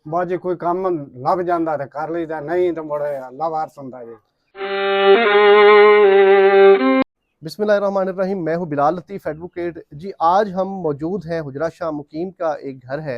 ਬਾਜੀ ਕੋਈ ਕੰਮ ਲੱਭ ਜਾਂਦਾ ਤੇ ਕਰ ਲਈਦਾ, ਨਹੀਂ ਤੇ ਮੁੜ ਅੱਲਾ ਵਾਰਸ ਹੁੰਦਾ ਜੀ। बिस्मिल्लाहिर्रहमानिर्रहीम। मैं हूँ बिलाल लतीफ़ एडवोकेट जी। आज हम मौजूद हैं हुजरा शाह मुकीम का एक घर है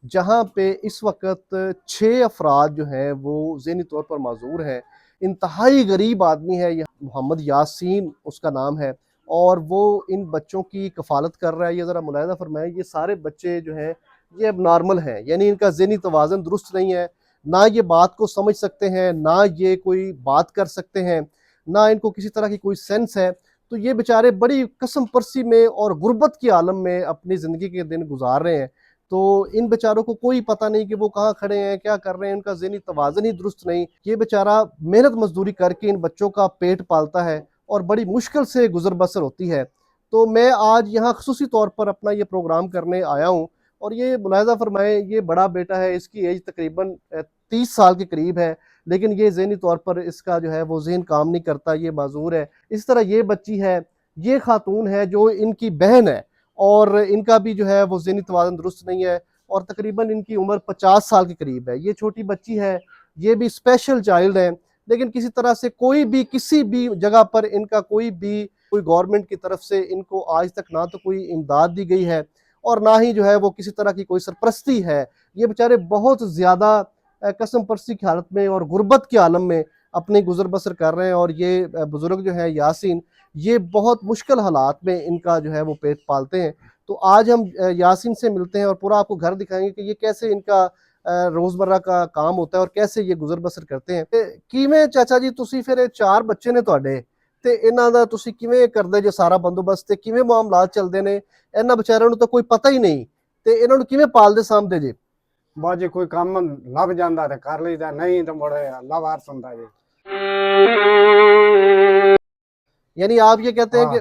जहाँ पे इस वक्त 6 अफराद जो हैं वो ज़हनी तौर पर माजूर हैं। इंतहाई गरीब आदमी है, यह मोहम्मद यासीन उसका नाम है और वो इन बच्चों की कफ़ालत कर रहा है। ये ज़रा मुलाहिज़ा फरमाएं, ये सारे बच्चे जो हैं ये अब नॉर्मल हैं, यानी इनका ज़हनी तवाज़न दुरुस्त नहीं है, ना ये बात को समझ सकते हैं, ना ये कोई बात कर सकते हैं, ना इनको किसी तरह की कोई सेंस है। तो ये बेचारे बड़ी कसम परसी में और गुर्बत के आलम में अपनी ज़िंदगी के दिन गुजार रहे हैं। तो इन बेचारों को कोई पता नहीं कि वो कहाँ खड़े हैं, क्या कर रहे हैं, उनका ज़हनी तवाज़न ही दुरुस्त नहीं। ये बेचारा मेहनत मजदूरी करके इन बच्चों का पेट पालता है और बड़ी मुश्किल से गुजर बसर होती है। तो मैं आज यहाँ खसूसी तौर पर अपना ये प्रोग्राम करने आया हूँ और ये मुलाहिज़ा फरमाएं, ये बड़ा बेटा है, इसकी एज तकरीबन 30 साल के करीब है, लेकिन ये ज़हनी तौर पर इसका जो है वो ज़हन काम नहीं करता, ये माजूर है। इस तरह ये बच्ची है, ये खातून है जो इनकी बहन है और इनका भी जो है वो ज़हनी तवाज़न दुरुस्त नहीं है और तकरीबन इनकी उम्र 50 साल के करीब है। ये छोटी बच्ची है, ये भी स्पेशल चाइल्ड है, लेकिन किसी तरह से कोई भी किसी भी जगह पर इनका कोई गवर्नमेंट की तरफ से इनको आज तक ना तो कोई इमदाद दी गई है और ना ही जो है वो किसी तरह की कोई सरपरस्ती है। ये बेचारे बहुत ज़्यादा कसम परसी की हालत में और गुर्बत के आलम में अपनी गुजर बसर कर रहे हैं और ये बुजुर्ग जो है यासीन, ये बहुत मुश्किल हालात में इनका जो है वो पेट पालते हैं। तो आज हम यासीन से मिलते हैं और पूरा आपको घर दिखाएंगे कि ये कैसे इनका रोज़मर्रा का काम होता है और कैसे ये गुजर बसर करते हैं। किवें चाचा जी तुसी फिर 4 ਬੱਚੇ ਨੇ ਤੁਹਾਡੇ ਤੇ ਇਹਨਾਂ ਦਾ ਤੁਸੀਂ ਕਿਵੇਂ ਕਰਦੇ ਜੇ ਸਾਰਾ ਬੰਦੋਬਸਤ ਤੇ ਕਿਵੇਂ ਮਾਮਲਾਤ ਚੱਲਦੇ ਨੇ? ਇਹਨਾਂ ਵਿਚਾਰਿਆਂ ਨੂੰ ਤਾਂ ਕੋਈ ਪਤਾ ਹੀ ਨਹੀਂ ਤੇ ਇਹਨਾਂ ਨੂੰ ਕਿਵੇਂ ਪਾਲਦੇ ਸਾਂਭਦੇ ਜੇ? ਬਾਜੀ ਕੋਈ ਕੰਮ ਲੱਭ ਜਾਂਦਾ ਤੇ ਕਰ ਲਈਦਾ, ਨਹੀਂ ਤੇ ਮੁੜ ਅੱਲਾ ਵਾਰਸ ਹੁੰਦਾ ਜੀ। यानी आप ये कहते हैं कि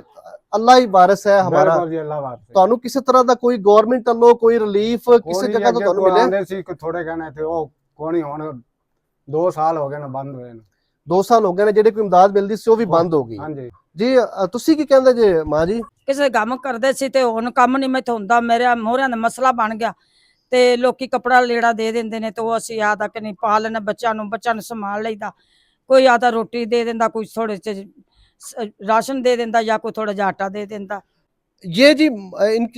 अल्लाह ही वारिस है हमारा। ਬਿਲਕੁਲ ਜੀ, ਅੱਲਾ ਵਾਰਸ ਹੈ। ਤੁਹਾਨੂੰ ਕਿਸੇ ਤਰ੍ਹਾਂ ਦਾ ਕੋਈ ਗਵਰਨਮੈਂਟ ਵੱਲੋਂ ਕੋਈ ਰਿਲੀਫ ਕਿਸੇ ਜਗ੍ਹਾ ਤੋਂ ਤੁਹਾਨੂੰ ਮਿਲਿਆ? ਆਉਂਦੇ ਸੀ ਕੋਈ ਥੋੜੇ ਕਹਿਣੇ ਤੇ ਉਹ ਕੋਣੀ ਹੁਣ 2 ਸਾਲ ਹੋ ਗਏ ਨੇ ਬੰਦ ਹੋਏ ਨੇ। 2 ਸਾਲ ਹੋ ਗਏ ਨੇ, ਜਿਹੜੇ ਕੋਈ ਇਮਦਾਦ ਮਿਲਦੀ ਸੀ ਉਹ ਵੀ ਬੰਦ ਹੋ ਗਈ। ਹਾਂਜੀ ਜੀ ਤੁਸੀਂ ਕੀ ਕਹਿੰਦੇ ਜੇ ਮਾਂ ਜੀ? ਕਿਸੇ ਕੰਮ ਕਰਦੇ ਸੀ ਤੇ ਹੁਣ ਕੰਮ ਨਹੀਂ ਮੈਥੋਂ ਹੁੰਦਾ, ਮੇਰੇ ਮੋਹਰਿਆਂ ਦਾ ਮਸਲਾ ਬਣ ਗਿਆ ਤੇ ਲੋਕੀ ਕੱਪੜਾ ਲੀੜਾ ਦੇ ਦਿੰਦੇ ਨੇ ਤੇ ਉਹ ਅਸੀਂ ਆਦਾ ਕਿ ਨਹੀਂ ਪਾ ਲੈਣਾ ਬੱਚਿਆਂ ਨੂੰ ਸੰਭਾਲ ਲਈਦਾ। ਕੋਈ ਆਦਾ ਰੋਟੀ ਦੇ ਦਿੰਦਾ, ਕੋਈ ਥੋੜੇ ਚ राशन दे देता या कोई थोड़ा जा आटा दे देता। ये जी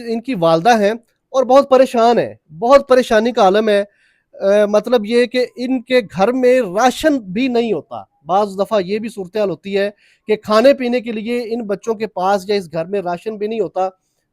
इनकी वालदा है और बहुत परेशान है, बहुत परेशानी का आलम है। मतलब ये कि इनके घर में राशन भी नहीं होता। बाज़ दफ़ा ये भी सूरत हाल होती है कि खाने पीने के लिए इन बच्चों के पास या इस घर में राशन भी नहीं होता।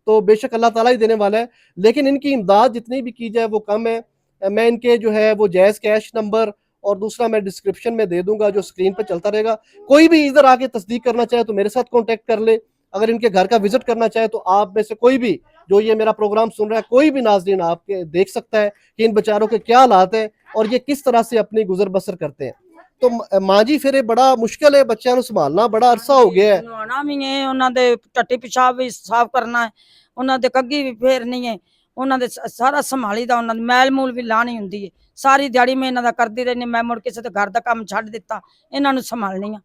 तो बेशक अल्लाह ताला ही देने वाला है, लेकिन इनकी इमदाद जितनी भी की जाए वो कम है। मैं इनके जो है वो जायज़ कैश नंबर और दूसरा मैं डिस्क्रिप्शन में दे दूंगा जो स्क्रीन पर चलता रहेगा। कोई भी इधर आके तस्दीक करना चाहे तो मेरे साथ कांटेक्ट कर ले। अगर इनके घर का विजिट करना चाहे तो आप में से कोई भी जो ये मेरा प्रोग्राम सुन रहा है, कोई भी नाज़रीन आपके देख सकता है कि इन बेचारों के क्या हालात हैं और ये किस तरह से अपनी गुजर बसर करते हैं। तो माँ जी फिर बड़ा मुश्किल है बच्चों को संभालना, बड़ा अरसा हो गया है। नहाना भी है, उन्होंने टट्टी पेशाब भी साफ करना है, उन्होंने कग्गी भी फेरनी है, उन्होंने सारा संभाली दा, उन्होंने मैल मूल भी लानी हुंदी है। सारी दिहाड़ी में इन्हां दा करदी रहनी, मैं मुड़ किसी दे घर दा काम छड्ड दित्ता, इन्हां नूं संभालनी है।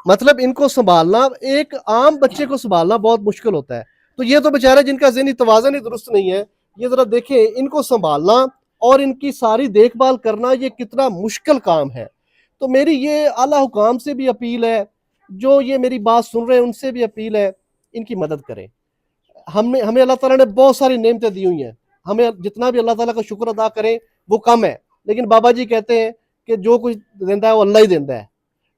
मतलब इनको संभालना, एक आम बच्चे को संभालना बहुत मुश्किल होता है। तो ये तो बेचारे जिनका ज़हनी तवाज़न ही दुरुस्त नहीं है, ये ज़रा देखें, इनको संभालना और इनकी सारी देखभाल करना ये कितना मुश्किल काम है। तो मेरी ये आला हुकाम से भी अपील है, जो ये मेरी बात सुन रहे हैं उनसे भी अपील है, इनकी मदद करें। हमें अल्लाह ताला ने बहुत सारी नेमतें दी हुई हैं, हमें जितना भी अल्लाह ताला का शुक्र अदा करें वो कम है, लेकिन बाबा जी कहते हैं कि जो कुछ देता है वो अल्लाह ही देता है।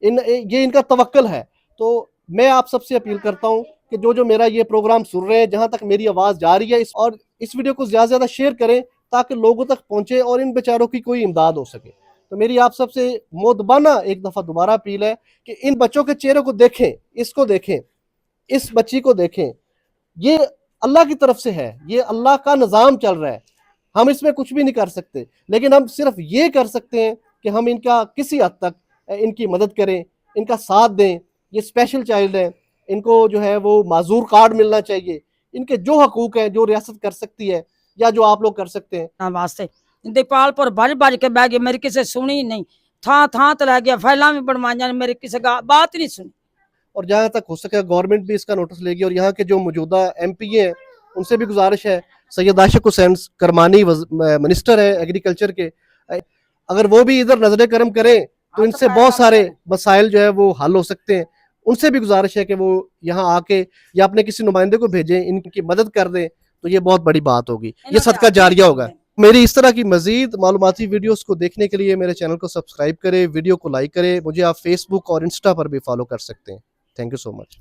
ये इनका तवक्कल है। तो मैं आप सबसे अपील करता हूँ कि जो मेरा ये प्रोग्राम सुन रहे हैं, जहाँ तक मेरी आवाज़ जा रही है, और इस वीडियो को ज़्यादा से ज़्यादा शेयर करें ताकि लोगों तक पहुँचे और इन बेचारों की कोई इमदाद हो सके। तो मेरी आप सबसे मोदबाना एक दफ़ा दोबारा अपील है कि इन बच्चों के चेहरे को देखें, इसको देखें, इस बच्ची को देखें। ये अल्लाह की तरफ से है, ये अल्लाह का निज़ाम चल रहा है, हम इसमें कुछ भी नहीं कर सकते, लेकिन हम सिर्फ ये कर सकते हैं कि हम इनका किसी हद तक इनकी मदद करें, इनका साथ दें। ये स्पेशल चाइल्ड है, इनको जो है वो माजूर कार्ड मिलना चाहिए। इनके जो हकूक हैं, जो रियासत कर सकती है या जो आप लोग कर सकते हैं। वास्ते दीपालपुर भज भज के बह गए, मेरी किसी सुनी नहीं, थां तो लग गया, फैला भी बनवाइया, मेरी किसी बात ही नहीं सुनी। और जहाँ तक हो सके गवर्नमेंट भी इसका नोटिस लेगी और यहाँ के जो मौजूदा MP हैं उनसे भी गुजारिश है सैयद आशिक हुसैन करमानी मिनिस्टर है एग्रीकल्चर के, अगर वो भी इधर नजर करम करें तो इनसे बहुत सारे मसाइल जो है वो हल हो सकते हैं। उनसे भी गुजारिश है कि वो यहाँ आके या अपने किसी नुमाइंदे को भेजें, इनकी मदद कर दें, तो ये बहुत बड़ी बात होगी, ये सदका जारिया होगा। मेरी इस तरह की मजीद मालूमाती वीडियोस को देखने के लिए मेरे चैनल को सब्सक्राइब करें, वीडियो को लाइक करें, मुझे आप फेसबुक और इंस्टा पर भी फॉलो कर सकते हैं। Thank you so much.